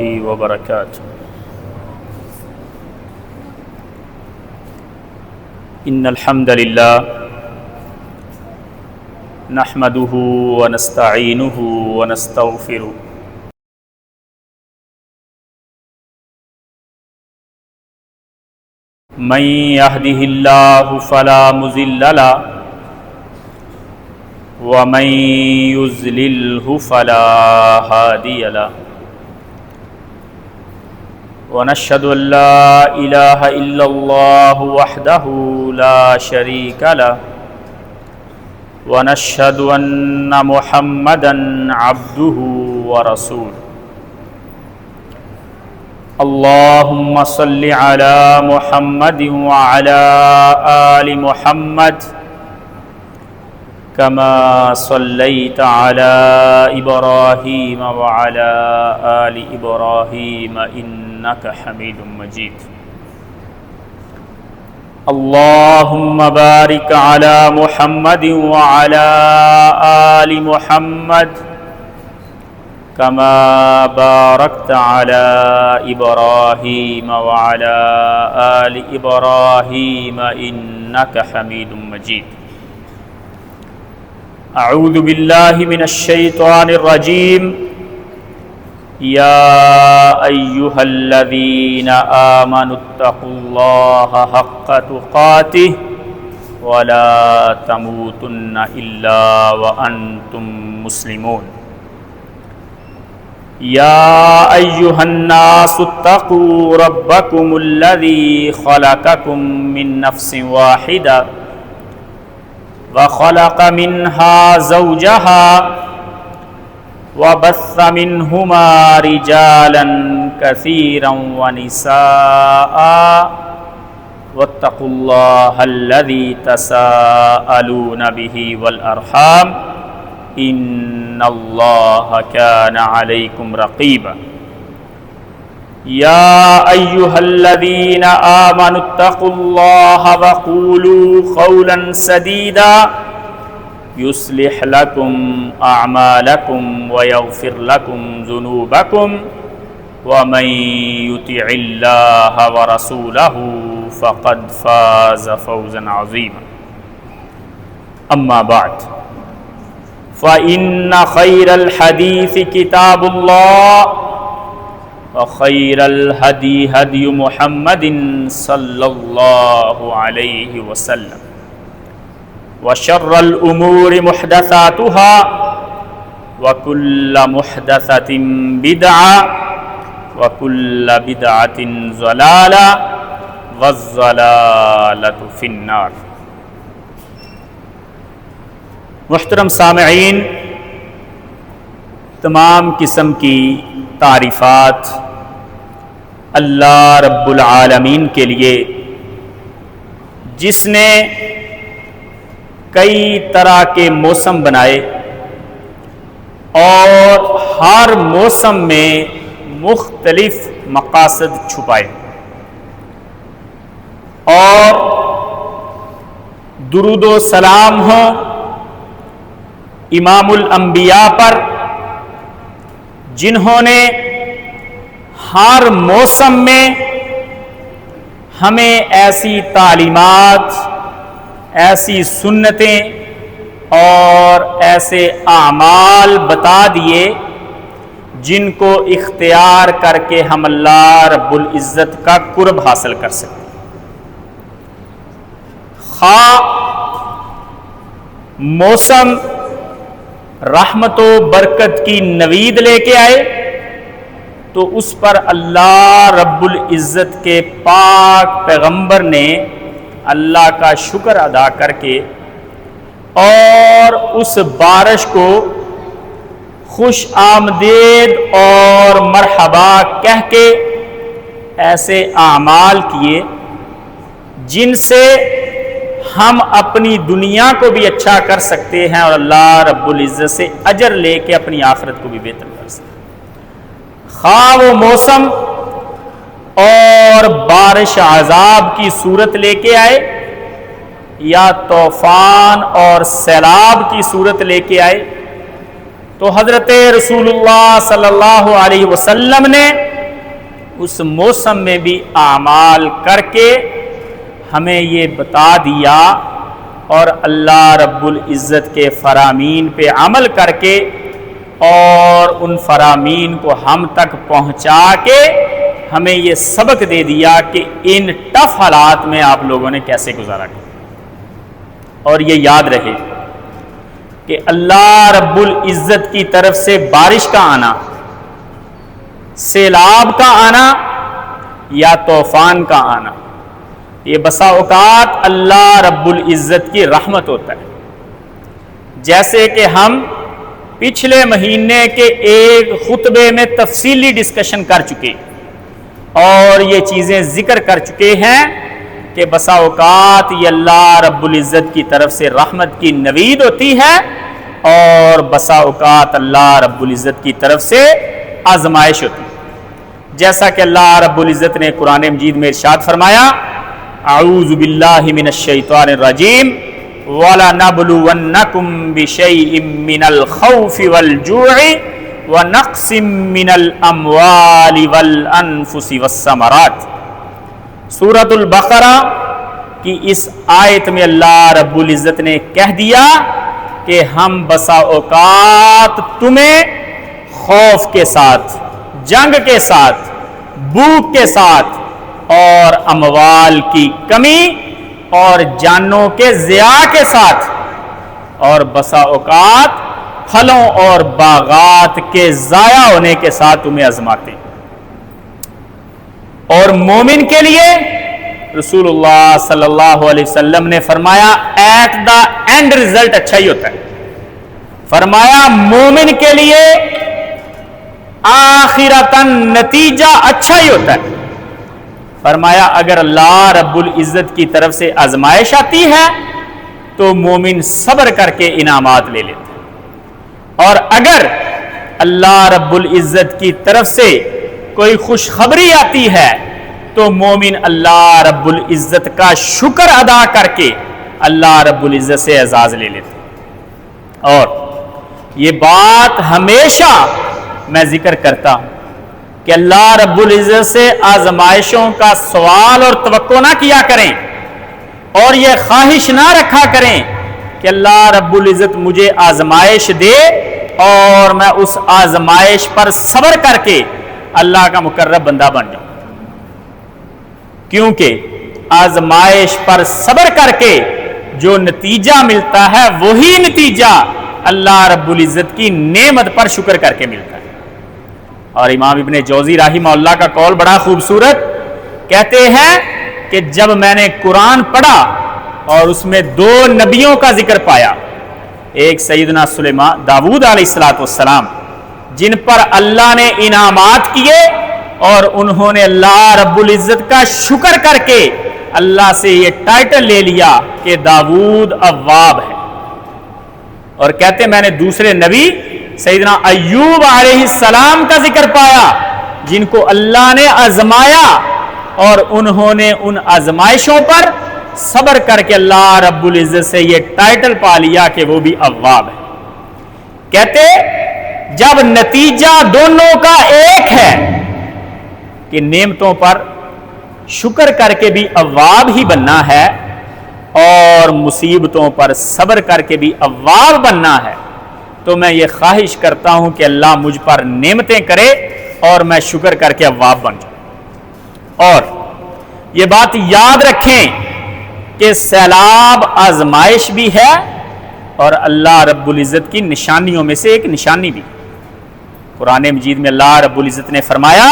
وبركاته. إن الحمد لله نحمده ونستعينه ونستغفره من يهده الله فلا مضل له ومن يضلله فلا هادي له ونشهد أن لا إله إلا الله وحده لا شريك له ونشهد أن محمدا عبده ورسوله. اللهم صل على محمد وعلى آل محمد كما صليت على إبراهيم وعلى آل إبراهيم إنك حميد مجيد. اللهم بارك على محمد وعلى آل محمد كما باركت على إبراهيم وعلى آل إبراهيم إنك حميد مجيد. أعوذ بالله من الشيطان الرجيم. يا أيها الذين آمنوا اتقوا الله حق تقاته ولا تموتن إلا وأنتم مسلمون. يا أيها الناس اتقوا ربكم الذي خلقكم من نفس واحدة وخلق منها زوجها وبث منهما رجالا كثيرا ونساء واتقوا الله الذي تساءلون به والأرحام إن الله كان عليكم رقيبا. يا أيها الذين آمنوا اتقوا الله وقولوا قولا سديدا يصلح لكم أعمالكم ويغفر لكم ذنوبكم ومن يطع الله ورسوله فقد فاز فوزا عظيما. أما بعد فإن خير الحديث كتاب الله وخير الهدي هدي محمد صلى الله عليه وسلم وشر الأمور محدثاتها وكل محدثة بدعة وكل بدعة ضلالة والضلالة في النار. محترم سامعین، تمام قسم کی تعریفات اللہ رب العالمین کے لیے، جس نے کئی طرح کے موسم بنائے اور ہر موسم میں مختلف مقاصد چھپائے، اور درود و سلام ہوں امام الانبیاء پر، جنہوں نے ہر موسم میں ہمیں ایسی تعلیمات، ایسی سنتیں اور ایسے اعمال بتا دیے جن کو اختیار کر کے ہم اللہ رب العزت کا قرب حاصل کر سکیں. خواہ موسم رحمت و برکت کی نوید لے کے آئے تو اس پر اللہ رب العزت کے پاک پیغمبر نے اللہ کا شکر ادا کر کے اور اس بارش کو خوش آمدید اور مرحبا کہہ کے ایسے اعمال کیے جن سے ہم اپنی دنیا کو بھی اچھا کر سکتے ہیں اور اللہ رب العزت سے اجر لے کے اپنی آخرت کو بھی بہتر کر سکتے ہیں. خواہ وہ موسم اور بارش عذاب کی صورت لے کے آئے یا طوفان اور سیلاب کی صورت لے کے آئے، تو حضرت رسول اللہ صلی اللہ علیہ وسلم نے اس موسم میں بھی اعمال کر کے ہمیں یہ بتا دیا اور اللہ رب العزت کے فرامین پہ عمل کر کے اور ان فرامین کو ہم تک پہنچا کے ہمیں یہ سبق دے دیا کہ ان ٹف حالات میں آپ لوگوں نے کیسے گزارا کیا۔ اور یہ یاد رہے کہ اللہ رب العزت کی طرف سے بارش کا آنا، سیلاب کا آنا یا طوفان کا آنا، یہ بسا اوقات اللہ رب العزت کی رحمت ہوتا ہے۔ جیسے کہ ہم پچھلے مہینے کے ایک خطبے میں تفصیلی ڈسکشن کر چکے اور یہ چیزیں ذکر کر چکے ہیں کہ بسا اوقات یہ اللہ رب العزت کی طرف سے رحمت کی نوید ہوتی ہے اور بسا اوقات اللہ رب العزت کی طرف سے آزمائش ہوتی ہے۔ جیسا کہ اللہ رب العزت نے قرآن مجید میں ارشاد فرمایا، اعوذ باللہ من الشیطان الرجیم وَلَنَبْلُوَنَّكُمْ بِشَيْءٍ مِّنَ الْخَوْفِ وَالْجُوعِ وَنَقْصٍ مِّنَ الْأَمْوَالِ وَالْأَنفُسِ وَالثَّمَرَاتِ۔ سورۃ البقرہ کی اس آیت میں اللہ رب العزت نے کہہ دیا کہ ہم بسا اوقات تمہیں خوف کے ساتھ، جنگ کے ساتھ، بھوک کے ساتھ اور اموال کی کمی اور جانوں کے ضیاع کے ساتھ اور بسا اوقات پھلوں اور باغات کے ضائع ہونے کے ساتھ تمہیں آزماتے ہیں۔ اور مومن کے لیے رسول اللہ صلی اللہ علیہ وسلم نے فرمایا ایٹ دا اینڈ رزلٹ اچھا ہی ہوتا ہے۔ فرمایا مومن کے لیے آخرتاً نتیجہ اچھا ہی ہوتا ہے۔ فرمایا اگر اللہ رب العزت کی طرف سے آزمائش آتی ہے تو مومن صبر کر کے انعامات لے لیتا ہے، اور اگر اللہ رب العزت کی طرف سے کوئی خوشخبری آتی ہے تو مومن اللہ رب العزت کا شکر ادا کر کے اللہ رب العزت سے اعزاز لے لیتا ہے۔ اور یہ بات ہمیشہ میں ذکر کرتا ہوں کہ اللہ رب العزت سے آزمائشوں کا سوال اور توقع نہ کیا کریں اور یہ خواہش نہ رکھا کریں کہ اللہ رب العزت مجھے آزمائش دے اور میں اس آزمائش پر صبر کر کے اللہ کا مقرب بندہ بن جاؤں، کیونکہ آزمائش پر صبر کر کے جو نتیجہ ملتا ہے وہی نتیجہ اللہ رب العزت کی نعمت پر شکر کر کے ملتا ہے۔ اور امام ابن جوزی رحمہ اللہ کا قول بڑا خوبصورت، کہتے ہیں کہ جب میں نے قرآن پڑھا اور اس میں دو نبیوں کا ذکر پایا، ایک سیدنا سلیمان داؤد علیہ السلام جن پر اللہ نے انعامات کیے اور انہوں نے اللہ رب العزت کا شکر کر کے اللہ سے یہ ٹائٹل لے لیا کہ داؤد اواب ہے، اور کہتے میں نے دوسرے نبی سیدنا ایوب علیہ السلام کا ذکر پایا جن کو اللہ نے آزمایا اور انہوں نے ان آزمائشوں پر صبر کر کے اللہ رب العزت سے یہ ٹائٹل پا لیا کہ وہ بھی اواب ہے۔ کہتے جب نتیجہ دونوں کا ایک ہے کہ نعمتوں پر شکر کر کے بھی اواب ہی بننا ہے اور مصیبتوں پر صبر کر کے بھی اواب بننا ہے، تو میں یہ خواہش کرتا ہوں کہ اللہ مجھ پر نعمتیں کرے اور میں شکر کر کے اواب بن جاؤں۔ اور یہ بات یاد رکھیں کہ سیلاب آزمائش بھی ہے اور اللہ رب العزت کی نشانیوں میں سے ایک نشانی بھی۔ قرآن مجید میں اللہ رب العزت نے فرمایا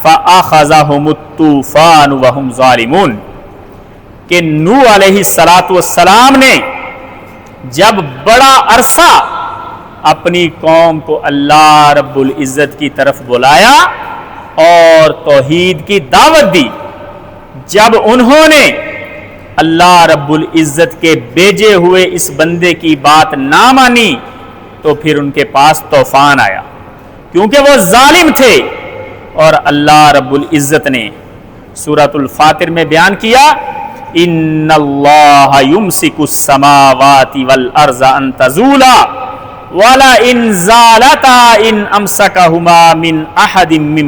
فَأَخَذَهُمُ الطُّوفَانُ وَهُمْ ظَالِمُونَ کہ نوح علیہ السلام نے جب بڑا عرصہ اپنی قوم کو اللہ رب العزت کی طرف بلایا اور توحید کی دعوت دی، جب انہوں نے اللہ رب العزت کے بھیجے ہوئے اس بندے کی بات نہ مانی تو پھر ان کے پاس طوفان آیا، کیونکہ وہ ظالم تھے۔ اور اللہ رب العزت نے سورۃ الفاتر میں بیان کیا ان اللہ یمسک السماوات والارض ان تزولا وَلَئِنْ زَالَتَا إِنْ أَمْسَكَهُمَا مِنْ أَحَدٍ مِّنْ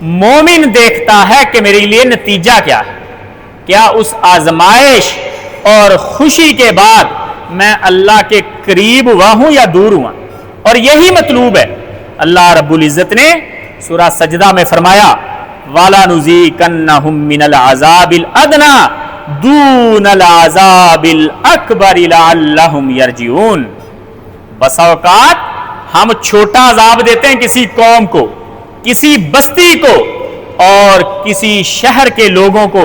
مومن دیکھتا ہے کہ میرے لیے نتیجہ کیا ہے، کیا اس آزمائش اور خوشی کے بعد میں اللہ کے قریب ہوا ہوں یا دور ہوا، اور یہی مطلوب ہے۔ اللہ رب العزت نے سورہ سجدہ میں فرمایا وَلَنُذِيقَنَّهُم مِّنَ الْعَذَابِ الْأَدْنَىٰ دُونَ الْعَذَابِ الْأَكْبَرِ لَعَلَّهُمْ يَرْجِعُونَ۔ بسا اوقات ہم چھوٹا عذاب دیتے ہیں کسی قوم کو، کسی بستی کو اور کسی شہر کے لوگوں کو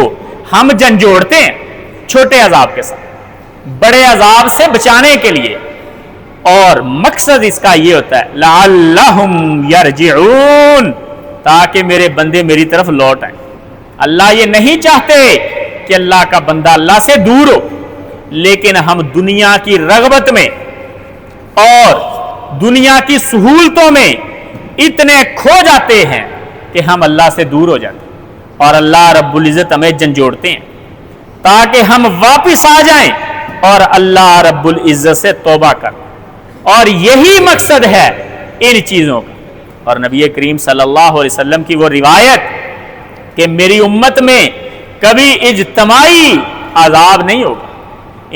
ہم جھنجھوڑتے ہیں چھوٹے عذاب کے ساتھ بڑے عذاب سے بچانے کے لیے، اور مقصد اس کا یہ ہوتا ہے لعلہم یرجعون، تاکہ میرے بندے میری طرف لوٹ آئیں۔ اللہ یہ نہیں چاہتے کہ اللہ کا بندہ اللہ سے دور ہو، لیکن ہم دنیا کی رغبت میں اور دنیا کی سہولتوں میں اتنے کھو جاتے ہیں کہ ہم اللہ سے دور ہو جاتے ہیں، اور اللہ رب العزت ہمیں جھنجھوڑتے ہیں تاکہ ہم واپس آ جائیں اور اللہ رب العزت سے توبہ کریں، اور یہی مقصد ہے ان چیزوں کا۔ اور نبی کریم صلی اللہ علیہ وسلم کی وہ روایت کہ میری امت میں کبھی اجتماعی عذاب نہیں ہوگا،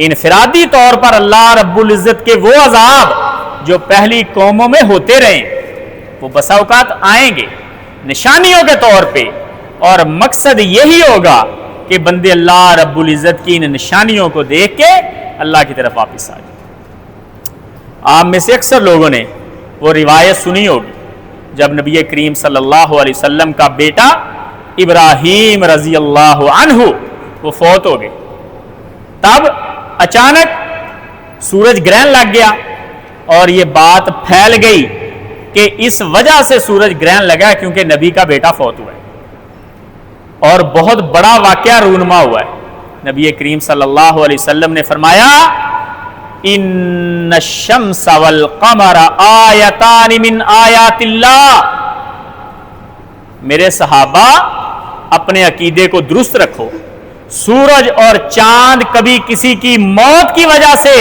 انفرادی طور پر اللہ رب العزت کے وہ عذاب جو پہلی قوموں میں ہوتے رہے وہ بسا اوقات آئیں گے نشانیوں کے طور پہ، اور مقصد یہی ہوگا کہ بندے اللہ رب العزت کی ان نشانیوں کو دیکھ کے اللہ کی طرف واپس آ جائیں۔ آپ میں سے اکثر لوگوں نے وہ روایت سنی ہوگی جب نبی کریم صلی اللہ علیہ وسلم کا بیٹا ابراہیم رضی اللہ عنہ وہ فوت ہو گئے، تب اچانک سورج گرہن لگ گیا، اور یہ بات پھیل گئی کہ اس وجہ سے سورج گرہن لگا کیونکہ نبی کا بیٹا فوت ہوا ہے، اور بہت بڑا واقعہ رونما ہوا ہے۔ نبی کریم صلی اللہ علیہ وسلم نے فرمایا ان الشمس والقمر آیتان من آیات اللہ، میرے صحابہ اپنے عقیدے کو درست رکھو، سورج اور چاند کبھی کسی کی موت کی وجہ سے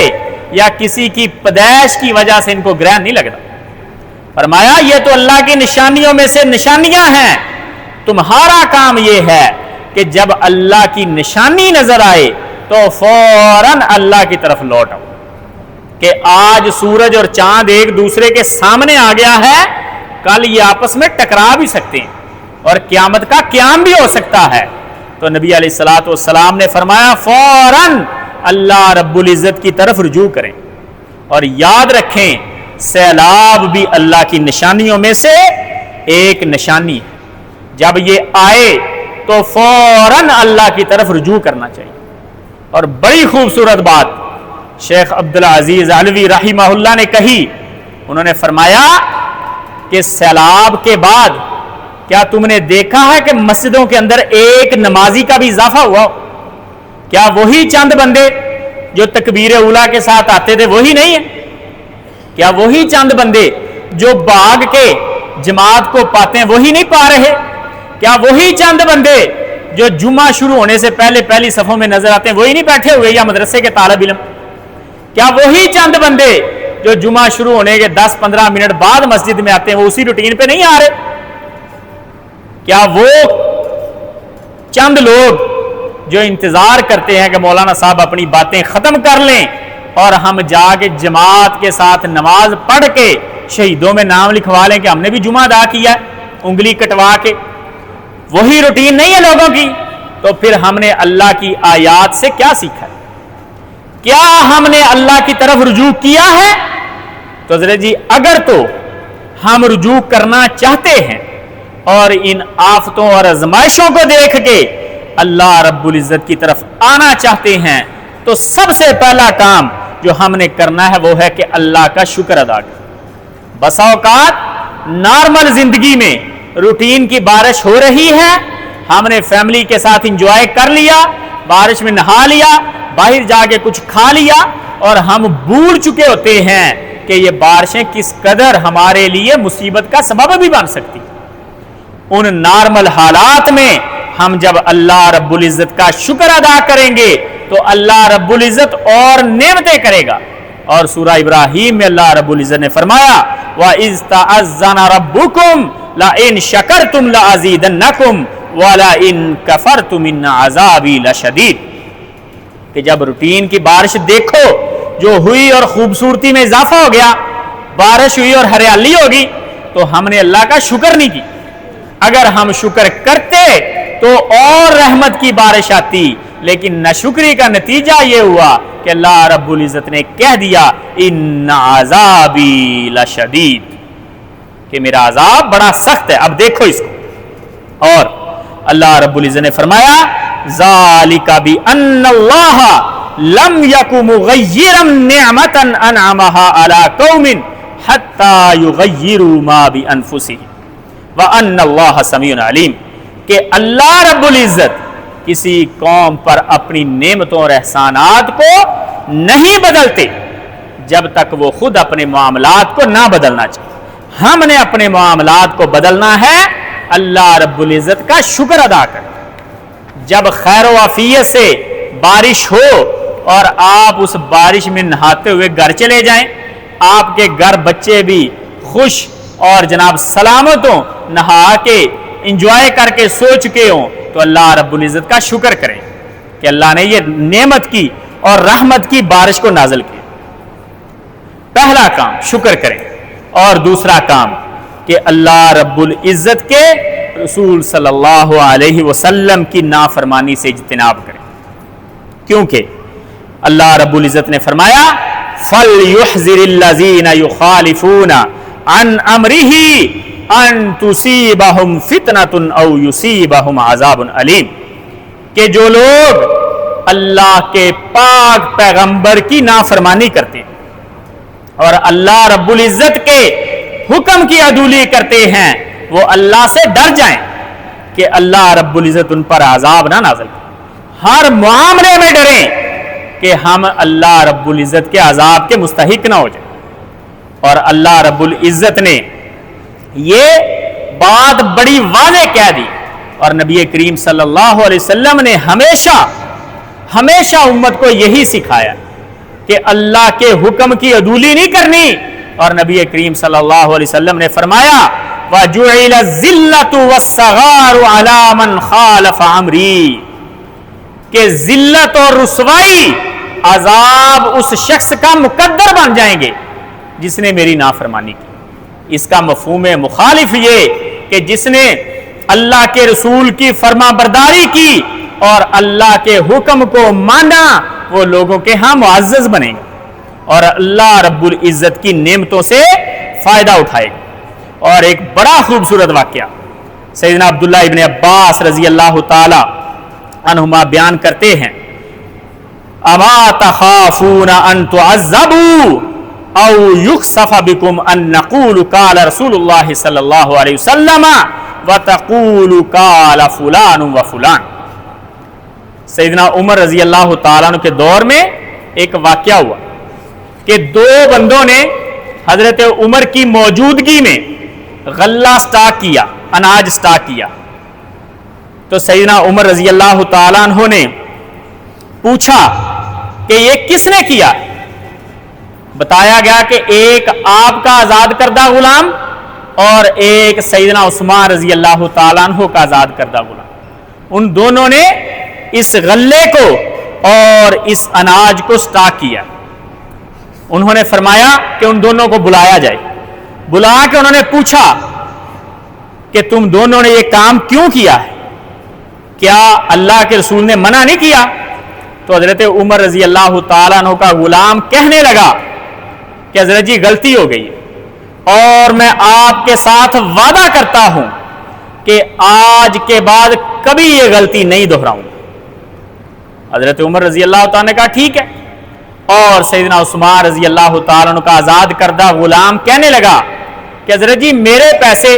یا کسی کی پیدائش کی وجہ سے ان کو گرہن نہیں لگتا۔ فرمایا یہ تو اللہ کی نشانیوں میں سے نشانیاں ہیں، تمہارا کام یہ ہے کہ جب اللہ کی نشانی نظر آئے تو فوراً اللہ کی طرف لوٹ آؤ، کہ آج سورج اور چاند ایک دوسرے کے سامنے آ گیا ہے، کل یہ آپس میں ٹکرا بھی سکتے ہیں اور قیامت کا قیام بھی ہو سکتا ہے۔ تو نبی علیہ الصلوۃ والسلام نے فرمایا فوراً اللہ رب العزت کی طرف رجوع کریں، اور یاد رکھیں سیلاب بھی اللہ کی نشانیوں میں سے ایک نشانی ہے، جب یہ آئے تو فوراً اللہ کی طرف رجوع کرنا چاہیے۔ اور بڑی خوبصورت بات شیخ عبدالعزیز علوی رحمہ اللہ نے کہی، انہوں نے فرمایا کہ سیلاب کے بعد کیا تم نے دیکھا ہے کہ مسجدوں کے اندر ایک نمازی کا بھی اضافہ ہوا ہو؟ کیا وہی چند بندے جو تکبیر اولیٰ کے ساتھ آتے تھے وہی نہیں ہیں؟ کیا وہی چند بندے جو بھاگ کے جماعت کو پاتے ہیں وہی نہیں پا رہے؟ کیا وہی چند بندے جو جمعہ شروع ہونے سے پہلے پہلی صفوں میں نظر آتے ہیں وہی نہیں بیٹھے ہوئے یا مدرسے کے طالب علم؟ کیا وہی چند بندے جو جمعہ شروع ہونے کے 10-15 منٹ بعد مسجد میں آتے ہیں وہ اسی روٹین پہ نہیں آ رہے؟ کیا وہ چند لوگ جو انتظار کرتے ہیں کہ مولانا صاحب اپنی باتیں ختم کر لیں اور ہم جا کے جماعت کے ساتھ نماز پڑھ کے شہیدوں میں نام لکھوا لیں کہ ہم نے بھی جمعہ ادا کیا ہے انگلی کٹوا کے، وہی روٹین نہیں ہے لوگوں کی؟ تو پھر ہم نے اللہ کی آیات سے کیا سیکھا ہے؟ کیا ہم نے اللہ کی طرف رجوع کیا ہے؟ تو حضرت جی اگر تو ہم رجوع کرنا چاہتے ہیں اور ان آفتوں اور آزمائشوں کو دیکھ کے اللہ رب العزت کی طرف آنا چاہتے ہیں تو سب سے پہلا کام جو ہم نے کرنا ہے وہ ہے کہ اللہ کا شکر ادا کریں۔ بسا اوقات نارمل زندگی میں روٹین کی بارش ہو رہی ہے، ہم نے فیملی کے ساتھ انجوائے کر لیا، بارش میں نہا لیا، باہر جا کے کچھ کھا لیا، اور ہم بھول چکے ہوتے ہیں کہ یہ بارشیں کس قدر ہمارے لیے مصیبت کا سبب بھی بن سکتی۔ ان نارمل حالات میں ہم جب اللہ رب العزت کا شکر ادا کریں گے تو اللہ رب العزت اور نعمتیں کرے گا۔ اور سورہ ابراہیم میں اللہ رب العزت نے فرمایا وَإِذْ تَأَذَّنَ رَبُّكُمْ لئن شکرتم لازیدنکم ولئن کفرتم ان عذابی لشدید، کہ جب روٹین کی بارش دیکھو جو ہوئی اور خوبصورتی میں اضافہ ہو گیا، بارش ہوئی اور ہریالی ہوگی، تو ہم نے اللہ کا شکر نہیں کی. اگر ہم شکر کرتے تو اور رحمت کی بارش آتی، لیکن ناشکری کا نتیجہ یہ ہوا کہ اللہ رب العزت نے کہہ دیا ان عذابی لشدید، کہ میرا عذاب بڑا سخت ہے. اب دیکھو اس کو، اور اللہ رب العزت نے فرمایا ذالک بان اللہ لم یک مغیرا نعمتا انعمها علی قوم حتی یغیروا ما بانفسهم وان اللہ سمیع علیم، کہ اللہ رب العزت کسی قوم پر اپنی نعمتوں اور احسانات کو نہیں بدلتے جب تک وہ خود اپنے معاملات کو نہ بدلنا چاہے. ہم نے اپنے معاملات کو بدلنا ہے، اللہ رب العزت کا شکر ادا کر. جب خیر و عافیت سے بارش ہو اور آپ اس بارش میں نہاتے ہوئے گھر چلے جائیں، آپ کے گھر بچے بھی خوش اور جناب سلامت ہوں، نہا کے انجوائے کر کے سو چکے ہوں، تو اللہ رب العزت کا شکر کریں کہ اللہ نے یہ نعمت کی اور رحمت کی بارش کو نازل کی. پہلا کام شکر کریں، اور دوسرا کام کہ اللہ رب العزت کے رسول صلی اللہ علیہ وسلم کی نافرمانی سے اجتناب کریں، کیونکہ اللہ رب العزت نے فرمایا فَلْيُحْذِرِ الَّذِينَ يُخَالِفُونَ عَنْ أَمْرِهِ أَن تُصِيبَهُمْ فِتْنَةٌ أَوْ يُصِيبَهُمْ عَذَابٌ عَلِيمٌ، کہ جو لوگ اللہ کے پاک پیغمبر کی نافرمانی کرتے ہیں اور اللہ رب العزت کے حکم کی عدولی کرتے ہیں، وہ اللہ سے ڈر جائیں کہ اللہ رب العزت ان پر عذاب نہ نازل کرے. ہر معاملے میں ڈریں کہ ہم اللہ رب العزت کے عذاب کے مستحق نہ ہو جائیں. اور اللہ رب العزت نے یہ بات بڑی واضح کہہ دی، اور نبی کریم صلی اللہ علیہ وسلم نے ہمیشہ امت کو یہی سکھایا کہ اللہ کے حکم کی عدولی نہیں کرنی. اور نبی کریم صلی اللہ علیہ وسلم نے فرمایا وَجُعِلَ الذِّلَّةُ وَالصَّغَارُ عَلَى مَنْ خَالَفَ عَمْرِي، کہ ذلت اور رسوائی عذاب اس شخص کا مقدر بن جائیں گے جس نے میری نافرمانی کی. اس کا مفہوم مخالف یہ کہ جس نے اللہ کے رسول کی فرما برداری کی اور اللہ کے حکم کو مانا، وہ لوگوں کے ہاں معزز بنے گا اور اللہ رب العزت کی نعمتوں سے فائدہ اٹھائے گا. اور ایک بڑا خوبصورت واقعہ سیدنا عبداللہ ابن عباس رضی اللہ تعالی عنہما بیان کرتے ہیں اما تخافون ان تعذبوا او یخسف بکم ان نقول قال رسول اللہ صلی اللہ علیہ وسلم وتقول قال فلان و فلان. سیدنا عمر رضی اللہ تعالیٰ عنہ کے دور میں ایک واقعہ ہوا کہ دو بندوں نے حضرت عمر کی موجودگی میں غلہ سٹاک کیا، اناج سٹاک کیا. تو سیدنا عمر رضی اللہ تعالیٰ عنہ نے پوچھا کہ یہ کس نے کیا؟ بتایا گیا کہ ایک آپ کا آزاد کردہ غلام اور ایک سیدنا عثمان رضی اللہ تعالیٰ عنہ کا آزاد کردہ غلام. ان دونوں نے اس غلے کو اور اس اناج کو سٹاک کیا. انہوں نے فرمایا کہ ان دونوں کو بلایا جائے. بلا کے انہوں نے پوچھا کہ تم دونوں نے یہ کام کیوں کیا ہے؟ کیا اللہ کے رسول نے منع نہیں کیا؟ تو حضرت عمر رضی اللہ تعالیٰ عنہ کا غلام کہنے لگا کہ حضرت جی غلطی ہو گئی اور میں آپ کے ساتھ وعدہ کرتا ہوں کہ آج کے بعد کبھی یہ غلطی نہیں دہراؤں. حضرت عمر رضی اللہ تعالیٰ نے کہا ٹھیک ہے. اور سیدنا عثمان رضی اللہ تعالیٰ عنہ کا آزاد کردہ غلام کہنے لگا کہ حضرت جی میرے پیسے،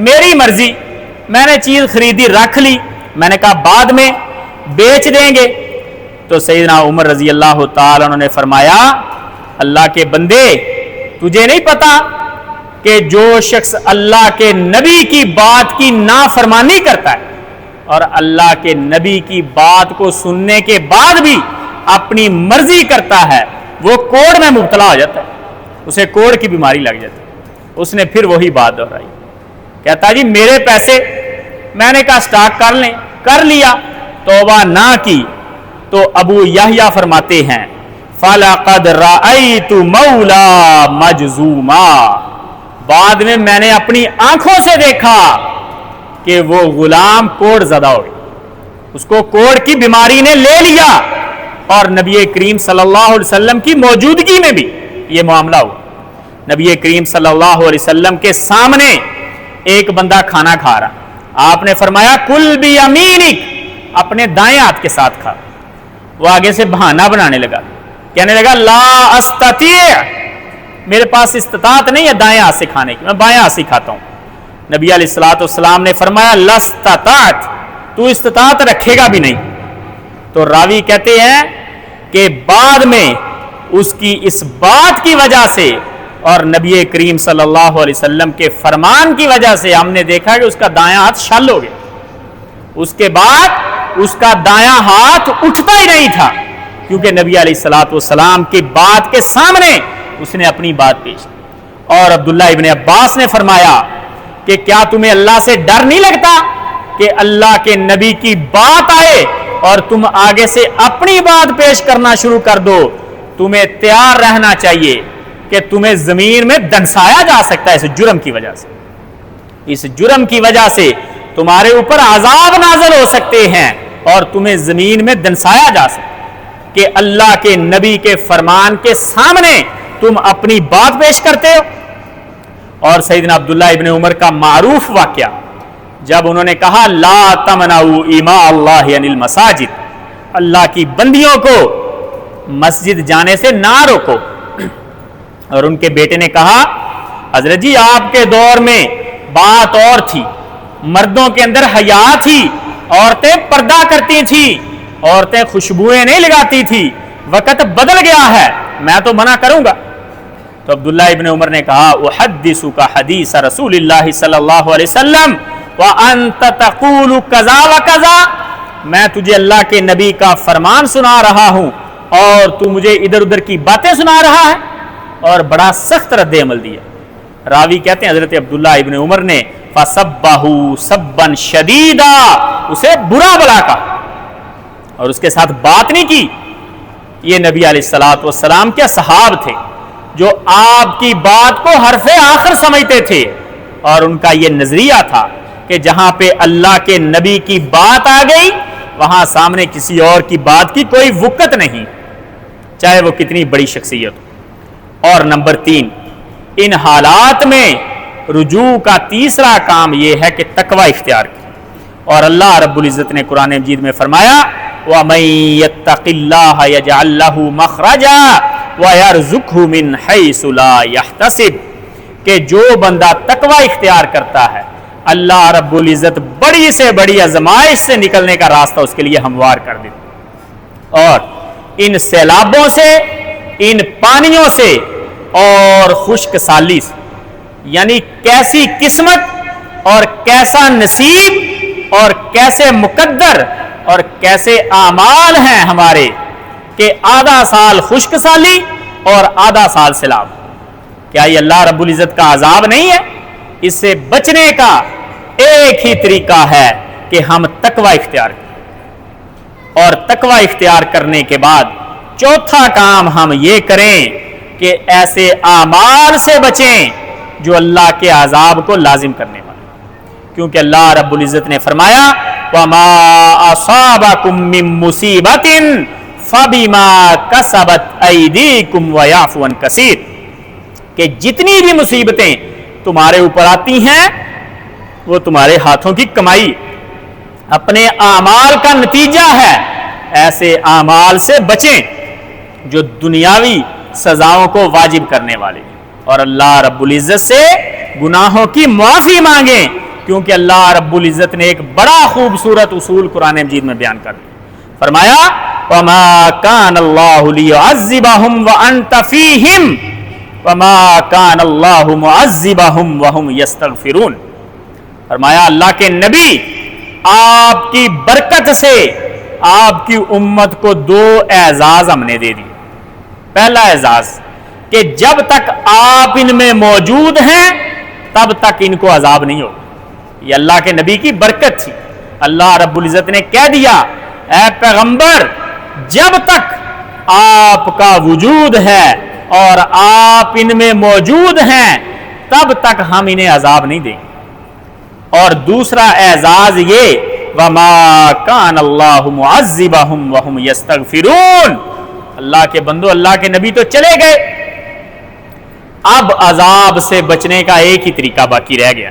میری مرضی، میں نے چیز خریدی رکھ لی، میں نے کہا بعد میں بیچ دیں گے. تو سیدنا عمر رضی اللہ تعالیٰ عنہ نے فرمایا اللہ کے بندے، تجھے نہیں پتا کہ جو شخص اللہ کے نبی کی بات کی نافرمانی کرتا ہے اور اللہ کے نبی کی بات کو سننے کے بعد بھی اپنی مرضی کرتا ہے، وہ کوڑ میں مبتلا ہو جاتا ہے، اسے کوڑ کی بیماری لگ جاتی ہے. اس نے پھر وہی بات دہرائی کہتا جی میرے پیسے، میں نے کہا سٹاک کر لیں، کر لیا، توبہ نہ کی تو ابو یحییٰ فرماتے ہیں فَلَقَدْ رَأَيْتُ مَوْلَى مَجْزُومًا، بعد میں نے اپنی آنکھوں سے دیکھا کہ وہ غلام کوڑ زدہ ہو گیا، اس کو کوڑ کی بیماری نے لے لیا، اور نبی کریم صلی اللہ علیہ وسلم کی موجودگی میں بھی یہ معاملہ ہوا۔ نبی کریم صلی اللہ علیہ وسلم کے سامنے ایک بندہ کھانا کھا رہا، آپ نے فرمایا کل بیمینک، اپنے دائیں ہاتھ کے ساتھ کھا۔ وہ آگے سے بہانہ بنانے لگا، کہنے لگا لا استطیع، میرے پاس استطاعت نہیں ہے دائیں ہاتھ سے کھانے کی، میں بائیں ہاتھ سے کھاتا ہوں۔ نبی علیہ الصلوۃ والسلام نے فرمایا لستطعت، تو استطاعت رکھے گا بھی نہیں۔ تو راوی کہتے ہیں کہ بعد میں اس کی اس بات کی وجہ سے اور نبی کریم صلی اللہ علیہ وسلم کے فرمان کی وجہ سے ہم نے دیکھا کہ اس کا دایاں ہاتھ شل ہو گیا، اس کے بعد اس کا دایاں ہاتھ اٹھتا ہی نہیں تھا، کیونکہ نبی علیہ الصلوۃ والسلام کی بات کے سامنے اس نے اپنی بات پیش کی۔ اور عبداللہ ابن عباس نے فرمایا کہ کیا تمہیں اللہ سے ڈر نہیں لگتا کہ اللہ کے نبی کی بات آئے اور تم آگے سے اپنی بات پیش کرنا شروع کر دو؟ تمہیں تیار رہنا چاہیے کہ تمہیں زمین میں دنسایا جا سکتا ہے اس جرم کی وجہ سے، اس جرم کی وجہ سے تمہارے اوپر عذاب نازل ہو سکتے ہیں اور تمہیں زمین میں دنسایا جا سکتا ہے کہ اللہ کے نبی کے فرمان کے سامنے تم اپنی بات پیش کرتے ہو۔ اور سیدنا عبداللہ ابن عمر کا معروف واقعہ، جب انہوں نے کہا لا تمنعوا اماء اللہ عن المساجد، اللہ کی بندیوں کو مسجد جانے سے نہ روکو، اور ان کے بیٹے نے کہا حضرت جی آپ کے دور میں بات اور تھی، مردوں کے اندر حیا تھی، عورتیں پردہ کرتی تھیں، عورتیں خوشبوئیں نہیں لگاتی تھی، وقت بدل گیا ہے، میں تو منع کروں گا۔ تو عبداللہ ابن عمر نے کہا احدثک حدیث رسول اللہ صلی اللہ علیہ وسلم وانت تقول کذا وکذا، میں تجھے اللہ کے نبی کا فرمان سنا رہا ہوں اور تو مجھے ادھر ادھر کی باتیں سنا رہا ہے، اور بڑا سخت رد عمل دیا۔ راوی کہتے ہیں حضرت عبداللہ ابن عمر نے فسبہ سبا شدیدا، اسے برا بلا کہا اور اس کے ساتھ بات نہیں کی۔ یہ نبی علیہ الصلوۃ والسلام کے صحاب تھے جو آپ کی بات کو حرف آخر سمجھتے تھے، اور ان کا یہ نظریہ تھا کہ جہاں پہ اللہ کے نبی کی بات آ گئی وہاں سامنے کسی اور کی بات کی کوئی وقت نہیں، چاہے وہ کتنی بڑی شخصیت ہو۔ اور نمبر 3، ان حالات میں رجوع کا تیسرا کام یہ ہے کہ تقوی اختیار کی، اور اللہ رب العزت نے قرآن مجید میں فرمایا وَمَن يَتَّقِ اللَّهَ يَجْعَل لَّهُ مَخْرَجًا وَيَرْزُقْهُ مِنْ حَيْثُ لَا يَحْتَسِبُ، کہ جو بندہ تقوی اختیار کرتا ہے اللہ رب العزت بڑی سے بڑی آزمائش سے نکلنے کا راستہ اس کے لیے ہموار کر دیتا، اور ان سیلابوں سے، ان پانیوں سے اور خشک سالی سے، یعنی کیسی قسمت اور کیسا نصیب اور کیسے مقدر اور کیسے اعمال ہیں ہمارے کہ آدھا سال خشک سالی اور آدھا سال سیلاب۔ کیا یہ اللہ رب العزت کا عذاب نہیں ہے؟ اس سے بچنے کا ایک ہی طریقہ ہے کہ ہم تقوی اختیار کریں، اور تقوی اختیار کرنے کے بعد چوتھا کام ہم یہ کریں کہ ایسے اعمال سے بچیں جو اللہ کے عذاب کو لازم کرنے والے، کیونکہ اللہ رب العزت نے فرمایا وَمَا أَصَابَكُم مِّن مُّصِيبَةٍ فَبِمَا كَسَبَتْ أَيْدِيكُمْ وَيَعْفُو عَن كَثِيرٍ، کہ جتنی بھی مصیبتیں تمہارے اوپر آتی ہیں وہ تمہارے ہاتھوں کی کمائی، اپنے اعمال کا نتیجہ ہے۔ ایسے اعمال سے بچیں جو دنیاوی سزاؤں کو واجب کرنے والے، اور اللہ رب العزت سے گناہوں کی معافی مانگیں، کیونکہ اللہ رب العزت نے ایک بڑا خوبصورت اصول قرآن مجید میں بیان کر دیا، فرمایا وَمَا كَانَ اللَّهُ لِيُعَذِّبَهُمْ وَأَنْتَ فِيهِمْ وَمَا كَانَ اللَّهُ مُعَذِّبَهُمْ وَهُمْ يَسْتَغْفِرُونَ، فرمایا اللہ کے نبی آپ کی برکت سے آپ کی امت کو 2 اعزاز ہم نے دے دی۔ پہلا اعزاز کہ جب تک آپ ان میں موجود ہیں تب تک ان کو عذاب نہیں ہوگا، یہ اللہ کے نبی کی برکت تھی. اللہ رب العزت نے کہہ دیا اے پیغمبر جب تک آپ کا وجود ہے اور آپ ان میں موجود ہیں تب تک ہم انہیں عذاب نہیں دیں. اور دوسرا اعزاز یہ وما کان اللہ معذبہم وہم یستغفرون، اللہ کے بندو اللہ کے نبی تو چلے گئے، اب عذاب سے بچنے کا ایک ہی طریقہ باقی رہ گیا.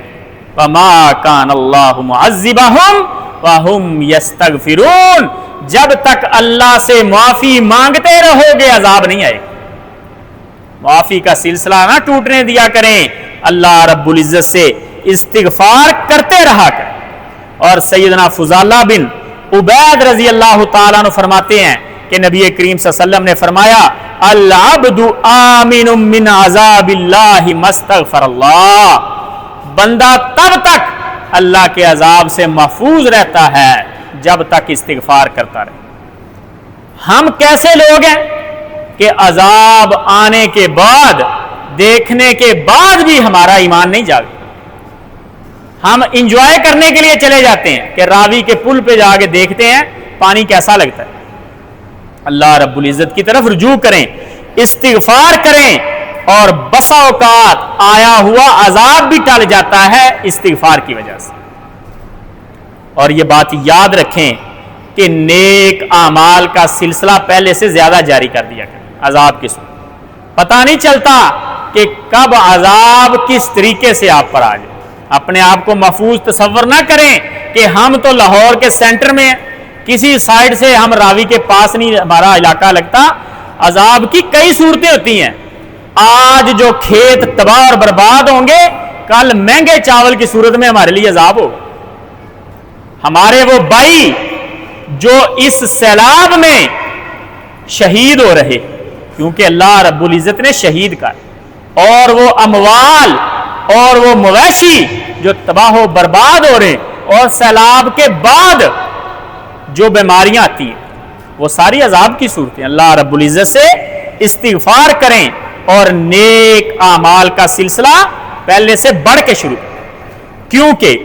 وما کان اللہ معذبہم وہم یستغفرون، جب تک اللہ سے معافی مانگتے رہو گے عذاب نہیں آئے. معافی کا سلسلہ نہ ٹوٹنے دیا کریں، اللہ رب العزت سے استغفار کرتے رہا کریں. اور سیدنا فضالہ بن عبید رضی اللہ تعالیٰ عنہ فرماتے ہیں کہ نبی کریم صلی اللہ علیہ وسلم نے فرمایا العبد آمن من عذاب اللہ مستغفر اللہ، بندہ تب تک اللہ کے عذاب سے محفوظ رہتا ہے جب تک استغفار کرتا رہے. ہم کیسے لوگ ہیں کہ عذاب آنے کے بعد دیکھنے کے بعد بھی ہمارا ایمان نہیں جاگتا. ہم انجوائے کرنے کے لیے چلے جاتے ہیں کہ راوی کے پل پہ جا کے دیکھتے ہیں پانی کیسا لگتا ہے. اللہ رب العزت کی طرف رجوع کریں، استغفار کریں، اور بسا اوقات آیا ہوا عذاب بھی ٹل جاتا ہے استغفار کی وجہ سے. اور یہ بات یاد رکھیں کہ نیک اعمال کا سلسلہ پہلے سے زیادہ جاری کر دیا کریں. عذاب کی صورت پتہ نہیں چلتا کہ کب عذاب کس طریقے سے آپ پر آ جائے. اپنے آپ کو محفوظ تصور نہ کریں کہ ہم تو لاہور کے سینٹر میں کسی سائڈ سے ہم راوی کے پاس نہیں ہمارا علاقہ لگتا. عذاب کی کئی صورتیں ہوتی ہیں. آج جو کھیت تباہ اور برباد ہوں گے کل مہنگے چاول کی صورت میں ہمارے لیے عذاب ہو. ہمارے وہ بھائی جو اس سیلاب میں شہید ہو رہے کیونکہ اللہ رب العزت نے شہید کر، اور وہ اموال اور وہ مویشی جو تباہ و برباد ہو رہے، اور سیلاب کے بعد جو بیماریاں آتی ہیں وہ ساری عذاب کی صورتیں. اللہ رب العزت سے استغفار کریں اور نیک اعمال کا سلسلہ پہلے سے بڑھ کے شروع کریں. کیونکہ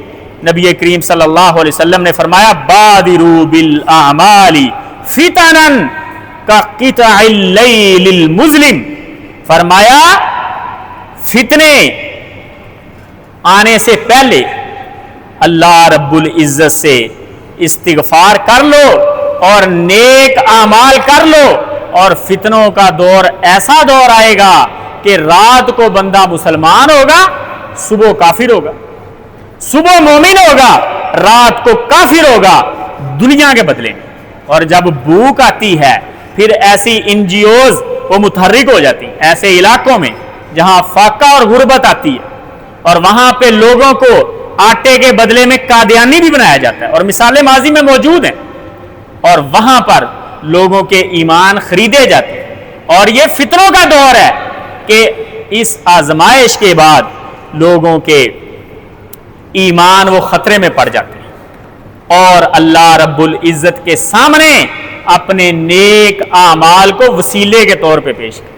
نبی کریم صلی اللہ علیہ وسلم نے فرمایا بادروا بالاعمال فتنا کقطع اللیل المظلم، فرمایا فتنے آنے سے پہلے اللہ رب العزت سے استغفار کر لو اور نیک اعمال کر لو، اور فتنوں کا دور ایسا دور آئے گا کہ رات کو بندہ مسلمان ہوگا صبح کافر ہوگا، صبح مومن ہوگا رات کو کافر ہوگا دنیا کے بدلے میں. اور جب بھوک آتی ہے پھر ایسی NGOs وہ متحرک ہو جاتی ہیں ایسے علاقوں میں جہاں فاقہ اور غربت آتی ہے، اور وہاں پہ لوگوں کو آٹے کے بدلے میں قادیانی بھی بنایا جاتا ہے، اور مثالیں ماضی میں موجود ہیں. اور وہاں پر لوگوں کے ایمان خریدے جاتے ہیں. اور یہ فتنوں کا دور ہے کہ اس آزمائش کے بعد لوگوں کے ایمان وہ خطرے میں پڑ جاتے ہیں، اور اللہ رب العزت کے سامنے اپنے نیک اعمال کو وسیلے کے طور پہ پیش کریں.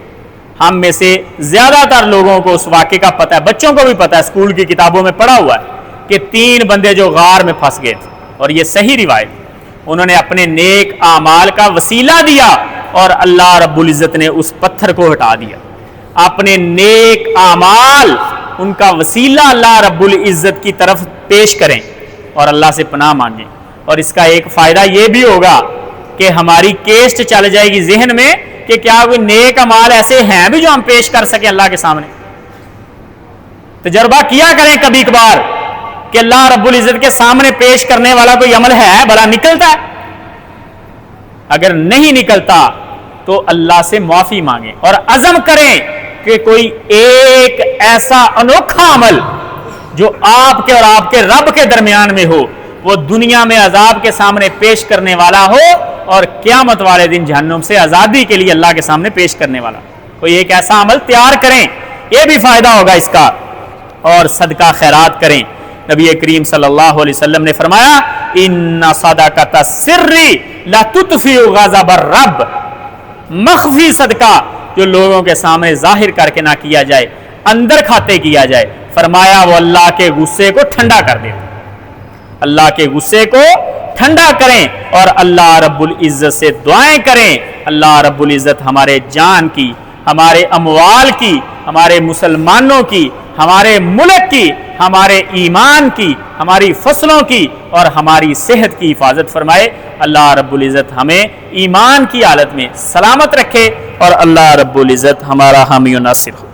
ہم میں سے زیادہ تر لوگوں کو اس واقعے کا پتہ ہے، بچوں کو بھی پتہ ہے، اسکول کی کتابوں میں پڑھا ہوا ہے کہ 3 بندے جو غار میں پھنس گئے تھے، اور یہ صحیح روایت، انہوں نے اپنے نیک اعمال کا وسیلہ دیا اور اللہ رب العزت نے اس پتھر کو ہٹا دیا. اپنے نیک اعمال ان کا وسیلہ اللہ رب العزت کی طرف پیش کریں اور اللہ سے پناہ مانگیں. اور اس کا ایک فائدہ یہ بھی ہوگا کہ ہماری کیسٹ چل جائے گی ذہن میں کہ کیا کوئی نیک اعمال ایسے ہیں بھی جو ہم پیش کر سکیں اللہ کے سامنے. تجربہ کیا کریں کبھی کبھار کہ اللہ رب العزت کے سامنے پیش کرنے والا کوئی عمل ہے بھلا نکلتا ہے. اگر نہیں نکلتا تو اللہ سے معافی مانگیں اور عزم کریں کہ کوئی ایک ایسا انوکھا عمل جو آپ کے اور آپ کے رب کے درمیان میں ہو، وہ دنیا میں عذاب کے سامنے پیش کرنے والا ہو اور قیامت والے دن جہنم سے آزادی کے لیے اللہ کے سامنے پیش کرنے والا. کوئی ایک ایسا عمل تیار کریں، یہ بھی فائدہ ہوگا اس کا. اور صدقہ خیرات کریں. نبی کریم صلی اللہ علیہ وسلم نے فرمایا ان صدقۃ السر لا تطفئ غضب الرب، مخفی صدقہ جو لوگوں کے سامنے ظاہر کر کے نہ کیا جائے، اندر کھاتے کیا جائے، فرمایا وہ اللہ کے غصے کو ٹھنڈا کر دیتا. اللہ کے غصے کو ٹھنڈا کریں اور اللہ رب العزت سے دعائیں کریں۔ اللہ رب العزت ہمارے جان کی، ہمارے اموال کی، ہمارے مسلمانوں کی، ہمارے ملک کی، ہمارے ایمان کی، ہماری فصلوں کی اور ہماری صحت کی حفاظت فرمائے۔ اللہ رب العزت ہمیں ایمان کی حالت میں سلامت رکھے اور اللہ رب العزت ہمارا حامی و ناصر ہو۔